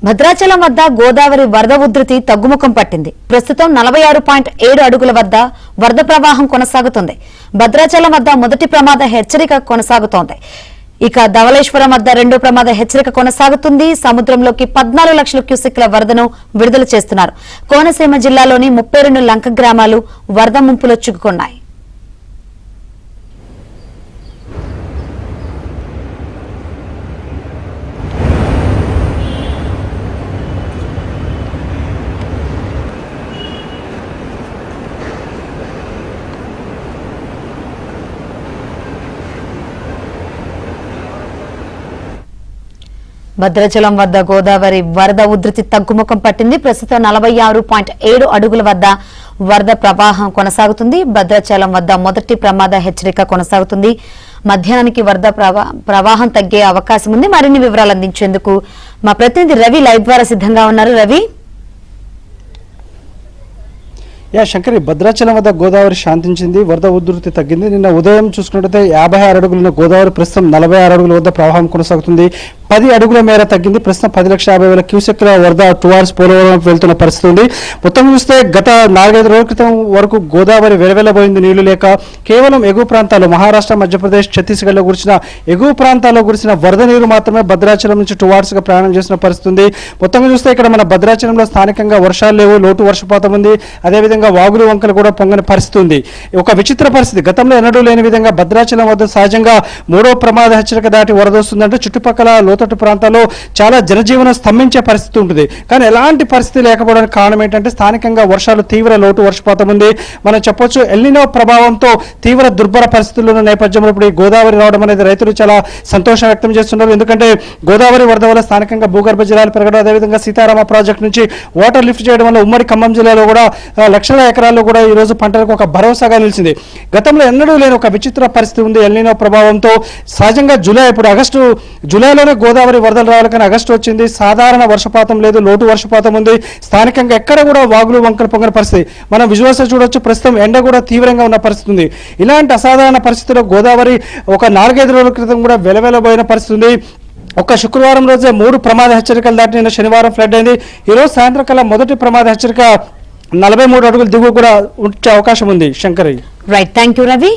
భద్రాచలం వద్ద గోదావరి వరద ఉధృతి తగ్గుముఖం పట్టింది. ప్రస్తుతం 46.7 అడుగుల వద్ద వరద ప్రవాహం కొనసాగుతుంది. భద్రాచలం వద్ద మొదటి ప్రమాద హెచ్చరిక కొనసాగుతోంది. ఇక ధవళేశ్వరం వద్ద రెండో ప్రమాద హెచ్చరిక కొనసాగుతుంది. సముద్రంలోకి 14 లక్షల క్యూసెక్ల వరదను విడుదల చేస్తున్నారు. కోనసీమ జిల్లాలోని 32 లంక గ్రామాలు వరద ముంపులో చిక్కుకున్నాయి. భద్రాచలం వద్ద గోదావరి వరద ఉధృతి తగ్గుముఖం పట్టింది. ప్రస్తుతం 46.7 అడుగుల వద్ద వరద ప్రవాహం కొనసాగుతుంది. భద్రాచలం వద్ద మొదటి ప్రమాద హెచ్చరిక కొనసాగుతుంది. మధ్యాహ్నానికి వరద ప్రవాహం తగ్గే అవకాశం ఉంది. మరిన్ని వివరాలు అందించేందుకు మా ప్రతినిధి రవి లైవ్ ద్వారా సిద్ధంగా ఉన్నారు. రవి, శంకరి, భద్రాచలం వద్ద గోదావరి శాంతించింది, వరద ఉధృతి తగ్గింది. నిన్న ఉదయం చూసుకున్నట్లయితే 56 అడుగుల గోదావరి ప్రస్తుతం 46 అడుగుల వద్ద ప్రవాహం కొనసాగుతుంది. 10 అడుగుల మేర తగ్గింది. ప్రస్తుతం 10,50,000 క్యూసెక్ల వరద టువార్డ్స్ పోలవరం వెళ్తున్న పరిస్థితి ఉంది. మొత్తం చూస్తే గత 4-5 రోజుల క్రితం వరకు గోదావరి వెలవెలబోయింది నీళ్లు లేక. కేవలం ఎగువ ప్రాంతాల్లో మహారాష్ట్ర, మధ్యప్రదేశ్, ఛత్తీస్గఢ్లో కురిసిన ఎగువ ప్రాంతాల్లో కురిసిన వరద నీరు మాత్రమే భద్రాచలం నుంచి టువార్డ్స్ గా ప్రయాణం చేసిన పరిస్థితి ఉంది. మొత్తంగా చూస్తే ఇక్కడ మన భద్రాచలంలో స్థానికంగా వర్షాలు లేవు, లోటు వర్షపాతం ఉంది. అదేవిధంగా వాగులు వంకలు కూడా పొంగని పరిస్థితి ఉంది. ఒక విచిత్ర పరిస్థితి, గతంలో ఎన్నడూ లేని విధంగా భద్రాచలం వద్ద సహజంగా 3వ ప్రమాద హెచ్చరిక దాటి వరద వస్తుందంటే చుట్టుపక్కల లోతట్టు ప్రాంతాల్లో చాలా జనజీవనం స్తంభించే పరిస్థితి ఉంటుంది. కానీ ఎలాంటి పరిస్థితి లేకపోవడానికి కారణం ఏంటంటే స్థానికంగా వర్షాలు తీవ్ర లోటు వర్షపాతం ఉంది. మనం చెప్పొచ్చు ఎల్నినో ప్రభావంతో తీవ్ర దుర్భర పరిస్థితుల్లో ఉన్న నేపథ్యంలో ఇప్పుడు ఈ గోదావరి రావడం అనేది రైతులు చాలా సంతోషం వ్యక్తం చేస్తున్నారు. ఎందుకంటే గోదావరి వరద వల్ల స్థానికంగా భూగర్భ జలాలు పెరగడం, అదేవిధంగా సీతారామ ప్రాజెక్టు నుంచి వాటర్ లిఫ్ట్ చేయడం వల్ల ఉమ్మడి ఖమ్మం జిల్లాలో కూడా లక్షల ఎకరాల్లో కూడా ఈ రోజు పంటలకు ఒక భరోసాగా నిలిచింది. గతంలో ఎన్నడూ లేని ఒక విచిత్ర పరిస్థితి ఉంది ఎల్నినో ప్రభావంతో. సహజంగా జూలైలోనే గోదావరి వరదలు రావాలి, కానీ ఆగస్టు వచ్చింది. సాధారణ వర్షపాతం లేదు, లోటు వర్షపాతం ఉంది. స్థానికంగా ఎక్కడ కూడా వాగులు వంకలు పొంగని పరిస్థితి మనం విజువల్స్ చూడొచ్చు. ప్రస్తుతం ఎండ కూడా తీవ్రంగా ఉన్న పరిస్థితి ఉంది. ఇలాంటి అసాధారణ పరిస్థితిలో గోదావరి ఒక 4-5 రోజుల క్రితం కూడా వెలవెలబోయిన పరిస్థితి ఉంది. ఒక శుక్రవారం రోజే 3 ప్రమాద హెచ్చరికలు దాటి నిన్న శనివారం ఫ్లడ్ అయింది. ఈరోజు సాయంత్రం కల్లా మొదటి ప్రమాద హెచ్చరిక 43 అడుగుల దిగువ కూడా ఉంచే అవకాశం ఉంది. Shankari, right, thank you Ravi.